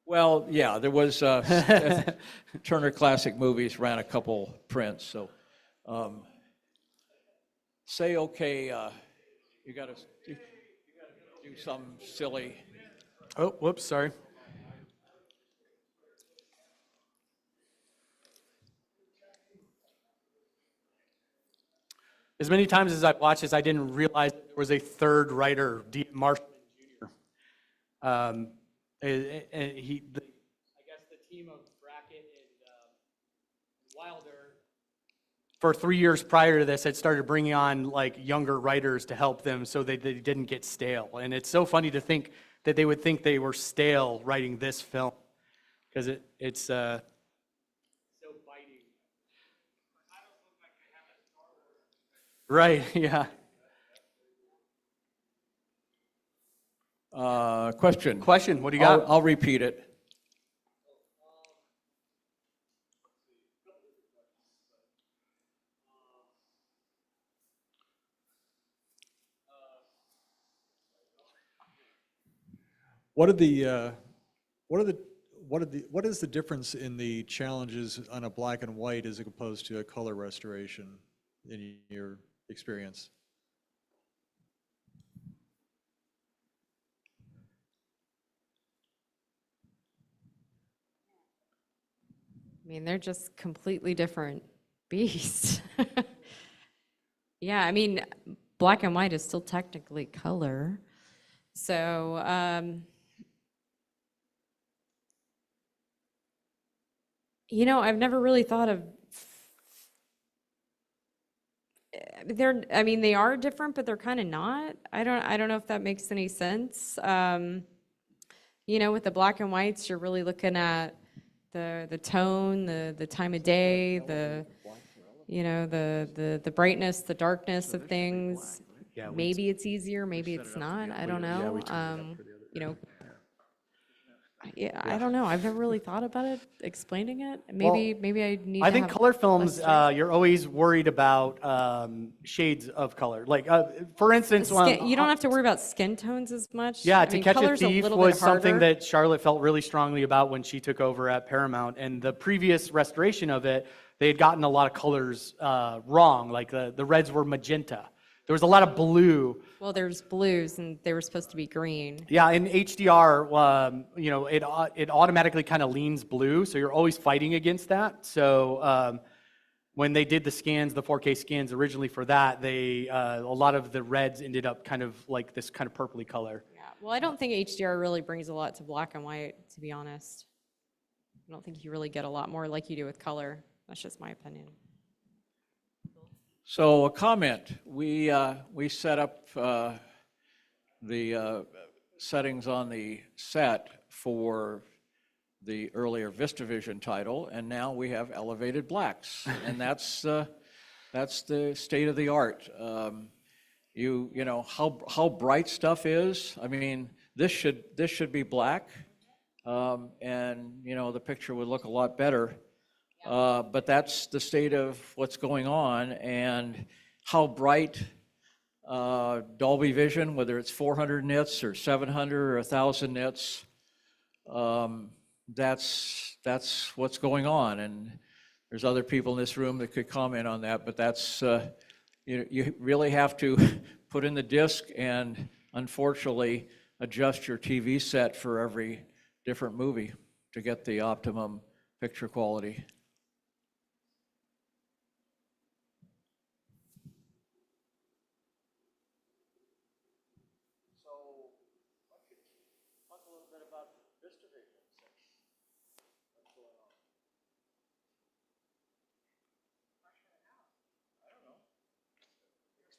well, yeah, there was Turner Classic Movies ran a couple prints. So, say okay. You got to do some silly. Oh, whoops, sorry. As many times as I've watched this, I didn't realize there was a third writer, D. Marshall Jr. I guess the team of Brackett and Wilder for 3 years prior to this, had started bringing on like younger writers to help them so they didn't get stale. And it's so funny to think that they would think they were stale writing this film, because it's so biting. Right, yeah. Question. Question, what do you got? I'll repeat it. What is the difference in the challenges on a black and white as opposed to a color restoration in your experience? I mean, they're just completely different beasts. Yeah, I mean, black and white is still technically color. So, you know, I've never really thought of, I mean, they are different, but they're kind of not. I don't know if that makes any sense. You know, with the black and whites, you're really looking at the tone, the time of day, the brightness, the darkness of things. Maybe it's easier, maybe it's not. I don't know. You know, yeah, I don't know. I've never really thought about it, explaining it. Maybe I need. I to think have color films, less you're always worried about shades of color. Like, for instance, you don't have to worry about skin tones as much. yeah, I To mean, Catch a color's Thief little was bit something harder. that Charlotte felt really strongly about when she took over at Paramount. And the previous restoration of it, they had gotten a lot of colors wrong. Like the reds were magenta. There was a lot of blue. Well, there's blues, and they were supposed to be green. Yeah, in HDR, you know, it automatically kind of leans blue, so you're always fighting against that. So when they did the scans, the 4K scans originally for that, they a lot of the reds ended up kind of like this kind of purpley color. Yeah. Well, I don't think HDR really brings a lot to black and white, to be honest. I don't think you really get a lot more like you do with color. That's just my opinion. So a comment, we set up the settings on the set for the earlier VistaVision title, and now we have elevated blacks, and that's the state of the art. You know how bright stuff is. I mean, this should be black, and you know the picture would look a lot better. But that's the state of what's going on, and how bright Dolby Vision, whether it's 400 nits or 700 or 1,000 nits, that's what's going on. And there's other people in this room that could comment on that, but that's you really have to put in the disc and unfortunately adjust your TV set for every different movie to get the optimum picture quality.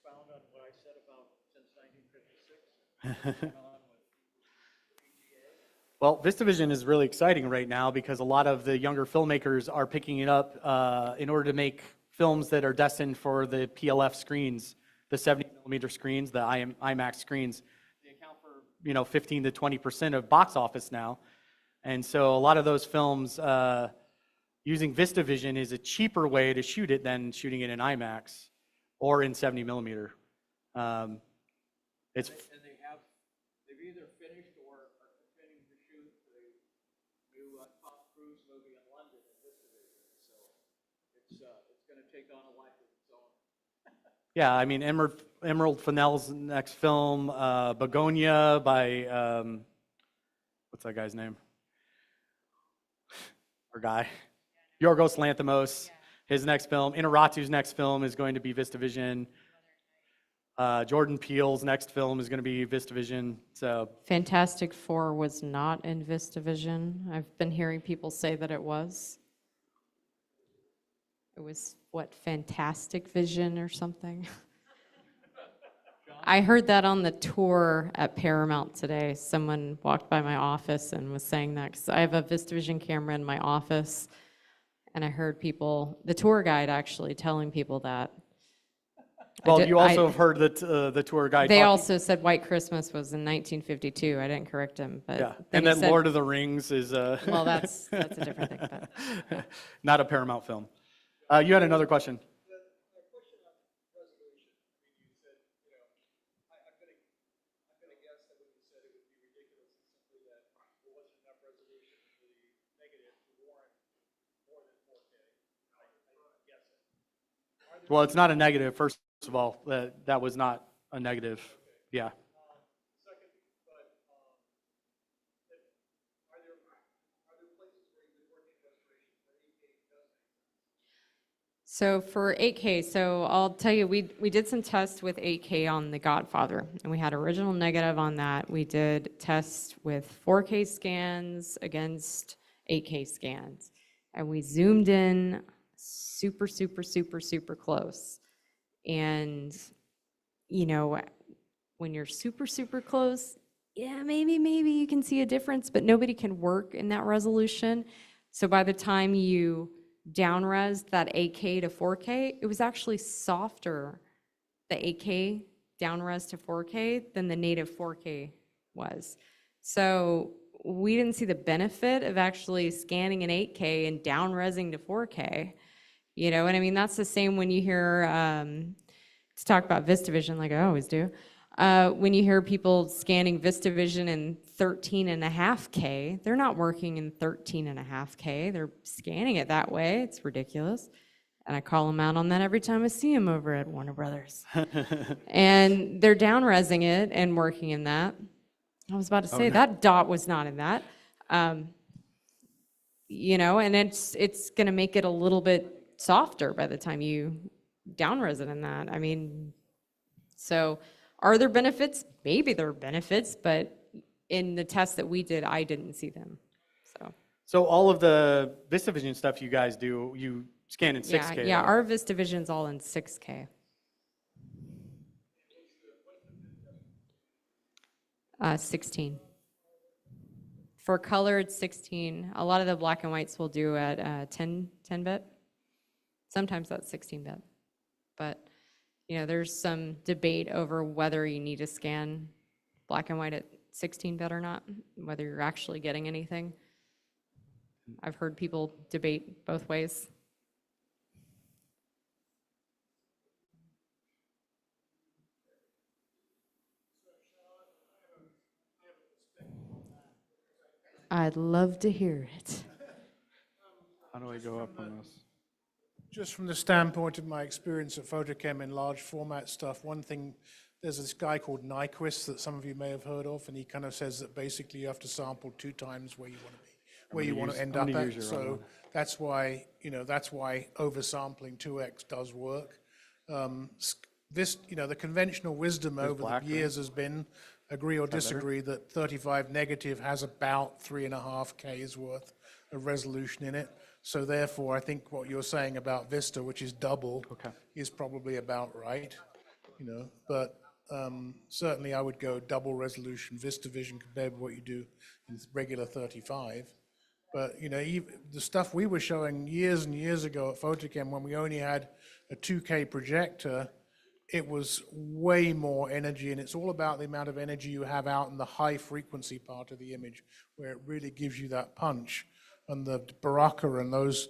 On what I said about since 1956. Well, VistaVision is really exciting right now because a lot of the younger filmmakers are picking it up in order to make films that are destined for the PLF screens, the 70mm screens, the IMAX screens. They account for 15 to 20% of box office now, and so a lot of those films using VistaVision is a cheaper way to shoot it than shooting it in IMAX or in 70mm. It's And they've either finished or are continuing to shoot the new Tom Cruise movie in London in VistaVision. So it's going to take on a life of its own. yeah, I mean Emerald Fennell's next film, Begonia by what's that guy's name? Our guy, Yorgos Lanthimos. His next film, Inarritu's next film is going to be VistaVision. Jordan Peele's next film is going to be VistaVision. So Fantastic Four was not in VistaVision. I've been hearing people say that it was. It was what, Fantastic Vision or something? I heard that on the tour at Paramount today. Someone walked by my office and was saying that, because I have a VistaVision camera in my office, and I heard people, the tour guide actually telling people that. Well, you also have heard that the tour guide. They talking- also said White Christmas was in 1952. I didn't correct him, but Yeah, then and he that said, Lord of the Rings is well, that's a different thing. But. not a Paramount film. You had another question. Well, it's not a negative, first of all. That was not a negative. Yeah. So for 8K, so I'll tell you, we did some tests with 8K on The Godfather, and we had original negative on that. We did tests with 4K scans against 8K scans, and we zoomed in super, super, super, super close. And, you know, when you're super, super close, yeah, maybe you can see a difference, but nobody can work in that resolution. So by the time you down-res that 8K to 4K, it was actually softer, the 8K down-res to 4K, than the native 4K was. So we didn't see the benefit of actually scanning an 8K and down-resing to 4K. You know, and I mean, that's the same when you hear, to talk about VistaVision like I always do, when you hear people scanning VistaVision in 13.5K, they're not working in 13.5K. They're scanning it that way. It's ridiculous. And I call them out on that every time I see them over at Warner Brothers. And they're down-resing it and working in that. I was about to say, that dot was not in that. You know, and it's going to make it a little bit softer by the time you down-res it in that. I mean, so are there benefits? Maybe there are benefits, but in the tests that we did, I didn't see them. So all of the VistaVision stuff you guys do, you scan in 6K. Yeah, right? our VistaVision's all in 6K. 16. For color, it's 16. A lot of the black and whites will do at 10 bit. Sometimes that's 16 bit. But, you know, there's some debate over whether you need to scan black and white at 16 bit or not, whether you're actually getting anything. I've heard people debate both ways. I'd love to hear it. How do I go up on this? Just from the standpoint of my experience at Photochem in large format stuff, one thing, there's this guy called Nyquist that some of you may have heard of, and he kind of says that basically you have to sample 2 times where you want to be, where you want to end up at. So that's why, you know, that's why oversampling 2x does work. This, you know, the conventional wisdom over the years has been, agree or disagree, that 35 negative has about 3.5K's worth of resolution in it. So therefore, I think what you're saying about Vista, which is double, is probably about right, you know. But certainly I would go double resolution VistaVision compared with what you do in regular 35. But, you know, the stuff we were showing years and years ago at Photochem, when we only had a 2K projector, it was way more energy, and it's all about the amount of energy you have out in the high frequency part of the image, where it really gives you that punch. And the Baraka and those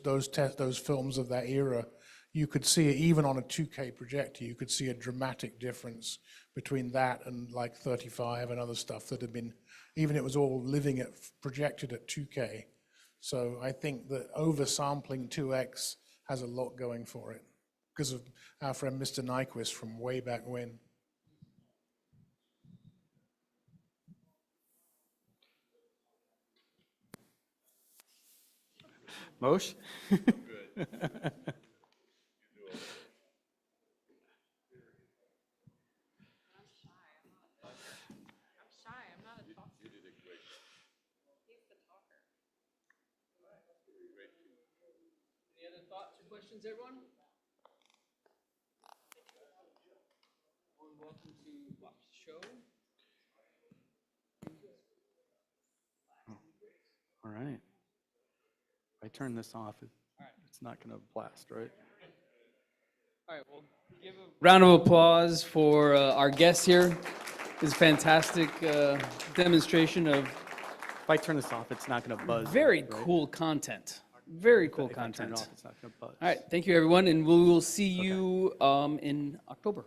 films of that era, you could see it even on a 2K projector. You could see a dramatic difference between that and like 35 and other stuff that had been, even it was all living at projected at 2K. So I think that oversampling 2x has a lot going for it because of our friend Mr. Nyquist from way back when. Mosh? Any other thoughts or questions, everyone? Welcome to watch the show. All right. If I turn this off, it's not going to blast, right? All right, well, give a round of applause for our guests here. This fantastic demonstration of If I turn this off, it's not going to buzz. very right? cool content. Very cool If I turn it content. off, it's not going to buzz. All right, thank you, everyone, and we will see you in October.